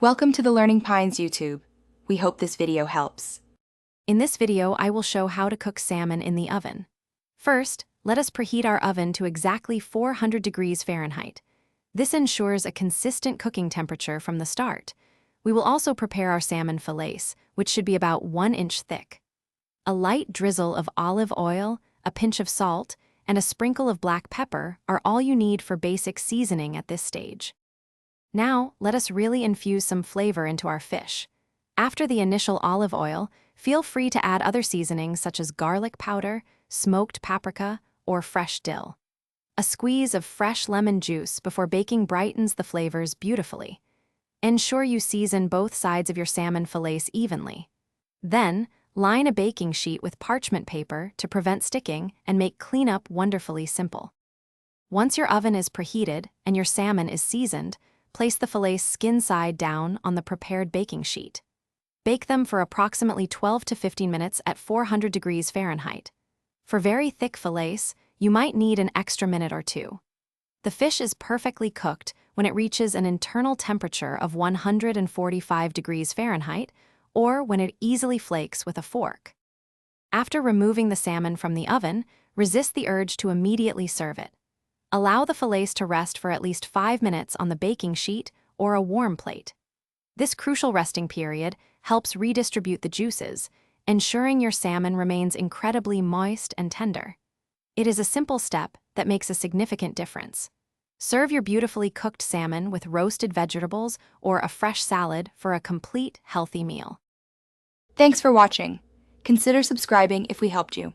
Welcome to the Learning Pines YouTube. We hope this video helps. In this video, I will show how to cook salmon in the oven. First, let us preheat our oven to exactly 400 degrees Fahrenheit. This ensures a consistent cooking temperature from the start. We will also prepare our salmon fillets, which should be about 1 inch thick. A light drizzle of olive oil, a pinch of salt, and a sprinkle of black pepper are all you need for basic seasoning at this stage. Now, let us really infuse some flavor into our fish. After the initial olive oil, feel free to add other seasonings such as garlic powder, smoked paprika, or fresh dill. A squeeze of fresh lemon juice before baking brightens the flavors beautifully. Ensure you season both sides of your salmon fillets evenly. Then, line a baking sheet with parchment paper to prevent sticking and make cleanup wonderfully simple. Once your oven is preheated and your salmon is seasoned, place the fillets skin side down on the prepared baking sheet. Bake them for approximately 12 to 15 minutes at 400 degrees Fahrenheit. For very thick fillets, you might need an extra minute or two. The fish is perfectly cooked when it reaches an internal temperature of 145 degrees Fahrenheit, or when it easily flakes with a fork. After removing the salmon from the oven, resist the urge to immediately serve it. Allow the fillets to rest for at least 5 minutes on the baking sheet or a warm plate. This crucial resting period helps redistribute the juices, ensuring your salmon remains incredibly moist and tender. It is a simple step that makes a significant difference. Serve your beautifully cooked salmon with roasted vegetables or a fresh salad for a complete, healthy meal. Thanks for watching. Consider subscribing if we helped you.